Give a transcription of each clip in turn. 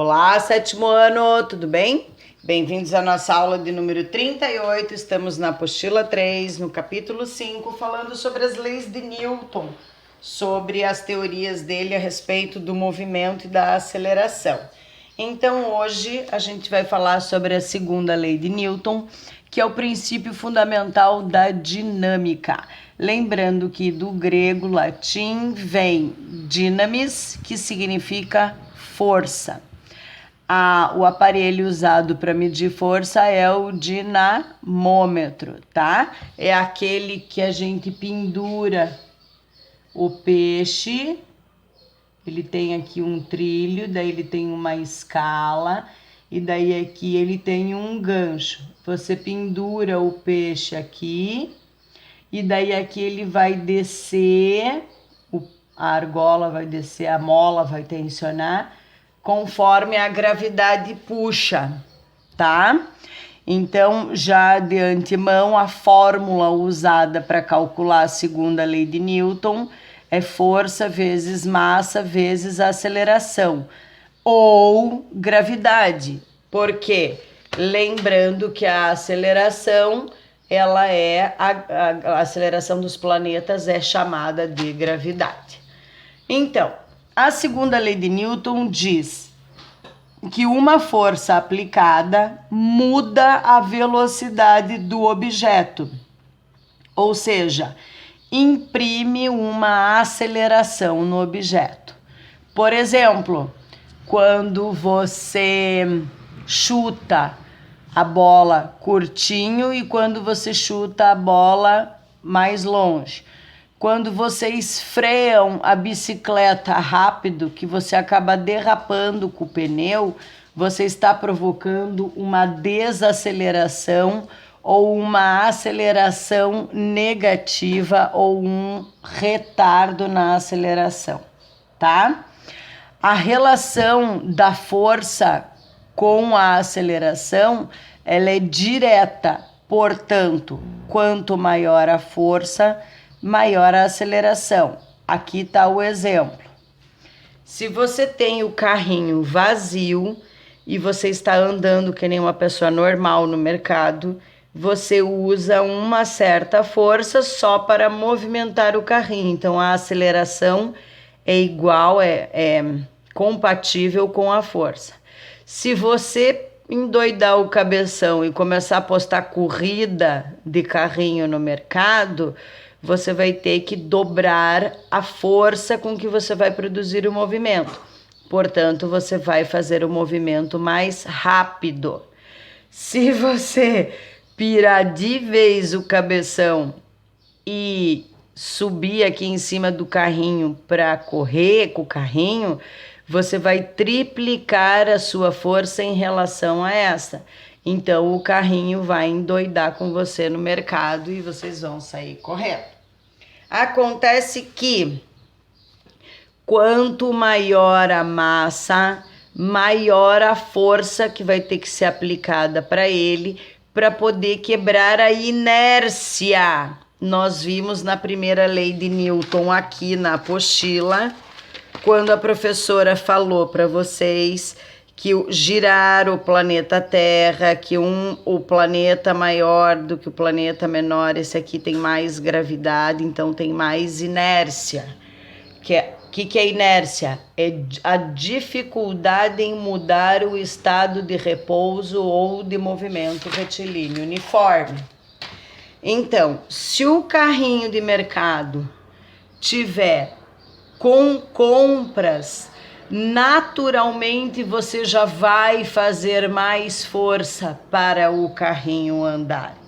Olá, sétimo ano, tudo bem? Bem-vindos à nossa aula de número 38, estamos na apostila 3, no capítulo 5, falando sobre as leis de Newton, sobre as teorias dele a respeito do movimento e da aceleração. Então, hoje a gente vai falar sobre a segunda lei de Newton, que é o princípio fundamental da dinâmica. Lembrando que do grego, latim, vem dynamis, que significa força. O aparelho usado para medir força é o dinamômetro, tá? É aquele que a gente pendura o peixe. Ele tem aqui um trilho, daí ele tem uma escala e daí aqui ele tem um gancho. Você pendura o peixe aqui e daí aqui ele vai descer, a argola vai descer, a mola vai tensionar conforme a gravidade puxa, tá? Então, já de antemão, a fórmula usada para calcular a segunda lei de Newton é força vezes massa vezes aceleração, ou gravidade. Por quê? Lembrando que a aceleração, ela é a aceleração dos planetas é chamada de gravidade. Então, a segunda lei de Newton diz que uma força aplicada muda a velocidade do objeto, ou seja, imprime uma aceleração no objeto. Por exemplo, quando você chuta a bola curtinho e quando você chuta a bola mais longe. Quando vocês freiam a bicicleta rápido, que você acaba derrapando com o pneu, você está provocando uma desaceleração ou uma aceleração negativa ou um retardo na aceleração, tá? A relação da força com a aceleração, ela é direta, portanto, quanto maior a força, maior a aceleração. Aqui está o exemplo. Se você tem o carrinho vazio e você está andando que nem uma pessoa normal no mercado, você usa uma certa força só para movimentar o carrinho. Então, a aceleração é igual, é compatível com a força. Se você endoidar o cabeção e começar a postar corrida de carrinho no mercado, você vai ter que dobrar a força com que você vai produzir o movimento. Portanto, você vai fazer o movimento mais rápido. Se você pirar de vez o cabeção e subir aqui em cima do carrinho para correr com o carrinho, você vai triplicar a sua força em relação a essa. Então, o carrinho vai endoidar com você no mercado e vocês vão sair correndo. Acontece que quanto maior a massa, maior a força que vai ter que ser aplicada para ele para poder quebrar a inércia. Nós vimos na primeira lei de Newton aqui na apostila, quando a professora falou para vocês que girar o planeta Terra, que o planeta maior do que o planeta menor, esse aqui tem mais gravidade, então tem mais inércia. Que é inércia? É a dificuldade em mudar o estado de repouso ou de movimento retilíneo uniforme. Então, se o carrinho de mercado tiver com compras, naturalmente você já vai fazer mais força para o carrinho andar.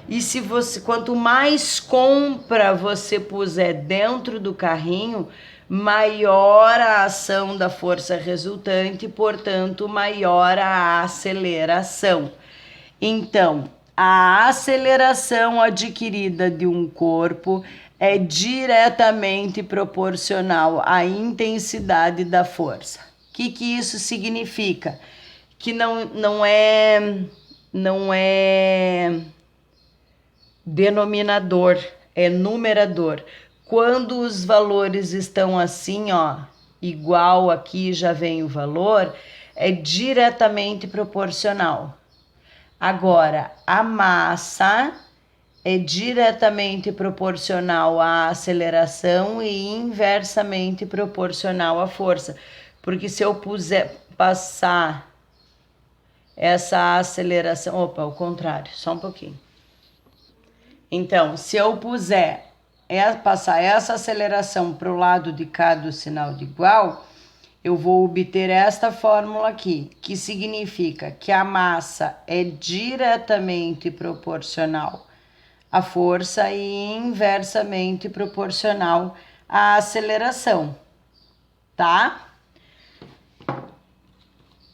E se você, quanto mais compra você puser dentro do carrinho, maior a ação da força resultante, portanto, maior a aceleração. Então, a aceleração adquirida de um corpo é diretamente proporcional à intensidade da força. O que isso significa? Que não é denominador, é numerador. Quando os valores estão assim, ó, igual aqui já vem o valor, é diretamente proporcional. Agora, a massa é diretamente proporcional à aceleração e inversamente proporcional à força. Porque se eu passar essa aceleração... Opa, o contrário, só um pouquinho. Então, se eu passar essa aceleração para o lado de cá do sinal de igual, eu vou obter esta fórmula aqui, que significa que a massa é diretamente proporcional à força e inversamente proporcional à aceleração, tá?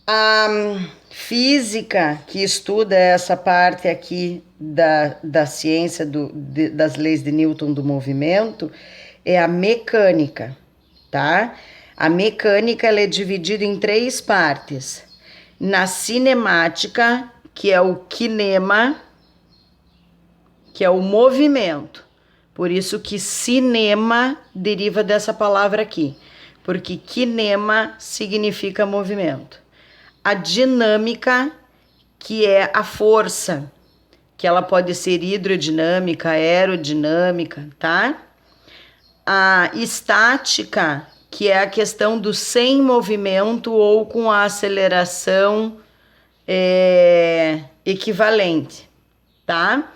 A física que estuda essa parte aqui da ciência das leis de Newton do movimento é a mecânica, tá? A mecânica ela é dividida em 3 partes. Na cinemática, que é o kinema, que é o movimento. Por isso que cinema deriva dessa palavra aqui, porque kinema significa movimento. A dinâmica, que é a força, que ela pode ser hidrodinâmica, aerodinâmica, tá? A estática, que é a questão do sem movimento ou com a aceleração equivalente, tá?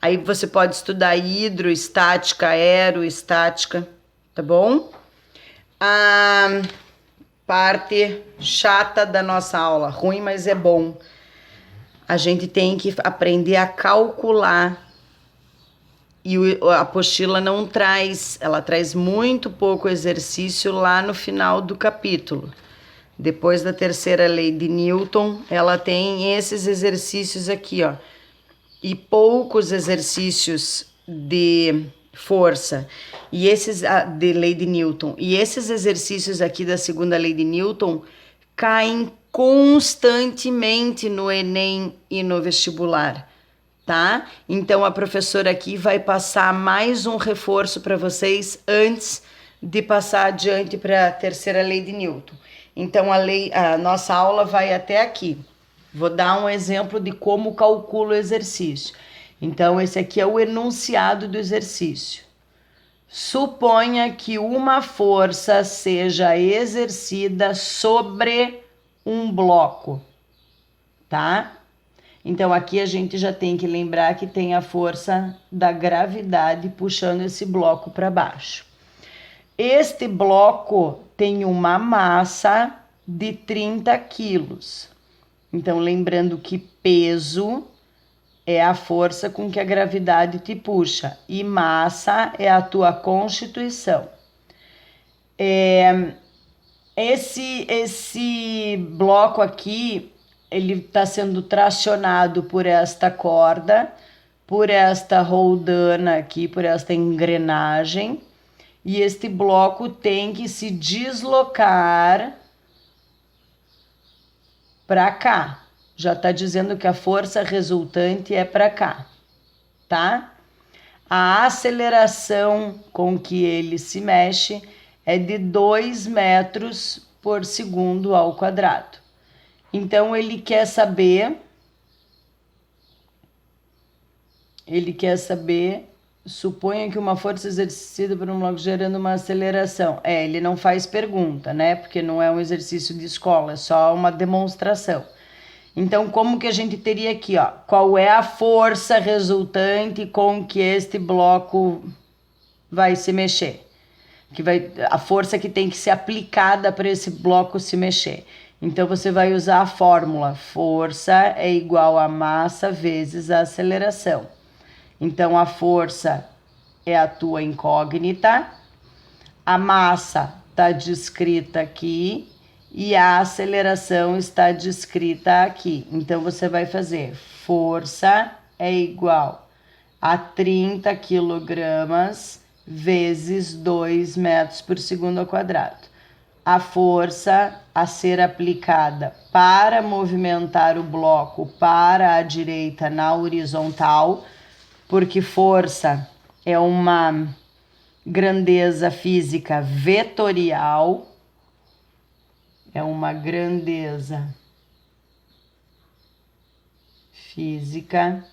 Aí você pode estudar hidroestática, aeroestática, tá bom? A parte chata da nossa aula, ruim, mas é bom. A gente tem que aprender a calcular. E a apostila não traz, ela traz muito pouco exercício lá no final do capítulo. Depois da terceira lei de Newton, ela tem esses exercícios aqui, ó. E poucos exercícios de força e esses de lei de Newton. E esses exercícios aqui da segunda lei de Newton caem constantemente no Enem e no vestibular, tá? Então a professora aqui vai passar mais um reforço para vocês antes de passar adiante para a terceira lei de Newton. Então a nossa aula vai até aqui. Vou dar um exemplo de como calculo o exercício. Então, esse aqui é o enunciado do exercício. Suponha que uma força seja exercida sobre um bloco, tá? Então, aqui a gente já tem que lembrar que tem a força da gravidade puxando esse bloco para baixo. Este bloco tem uma massa de 30 quilos. Então, lembrando que peso é a força com que a gravidade te puxa e massa é a tua constituição. Esse bloco aqui, ele está sendo tracionado por esta corda, por esta roldana aqui, por esta engrenagem, e este bloco tem que se deslocar para cá. Já está dizendo que a força resultante é para cá, tá? A aceleração com que ele se mexe é de 2 metros por segundo ao quadrado. Então, ele quer saber, suponha que uma força exercida por um bloco gerando uma aceleração. Ele não faz pergunta, né? Porque não é um exercício de escola, é só uma demonstração. Então, como que a gente teria aqui, ó? Qual é a força resultante com que este bloco vai se mexer? A força que tem que ser aplicada para esse bloco se mexer. Então, você vai usar a fórmula. Força é igual a massa vezes a aceleração. Então, a força é a tua incógnita. A massa está descrita aqui. E a aceleração está descrita aqui. Então, você vai fazer força é igual a 30 quilogramas vezes 2 metros por segundo ao quadrado. A força a ser aplicada para movimentar o bloco para a direita na horizontal, porque força é uma grandeza física vetorial. é uma grandeza física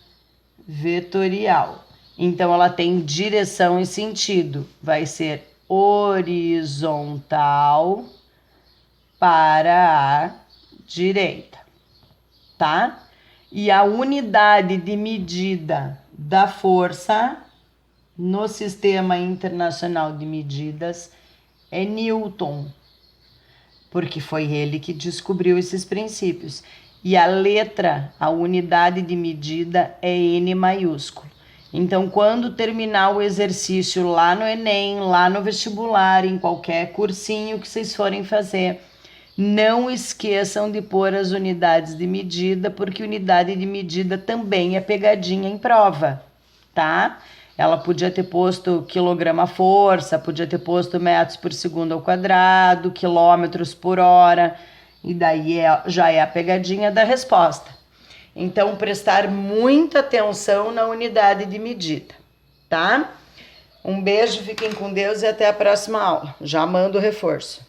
vetorial. Então, ela tem direção e sentido. Vai ser horizontal para a direita, tá? E a unidade de medida da força no Sistema Internacional de Medidas é Newton, porque foi ele que descobriu esses princípios. E a letra, a unidade de medida é N maiúsculo. Então, quando terminar o exercício lá no Enem, lá no vestibular, em qualquer cursinho que vocês forem fazer, não esqueçam de pôr as unidades de medida, porque unidade de medida também é pegadinha em prova, tá? Ela podia ter posto quilograma-força, podia ter posto metros por segundo ao quadrado, quilômetros por hora, e daí já é a pegadinha da resposta. Então, prestar muita atenção na unidade de medida, tá? Um beijo, fiquem com Deus e até a próxima aula. Já mando o reforço.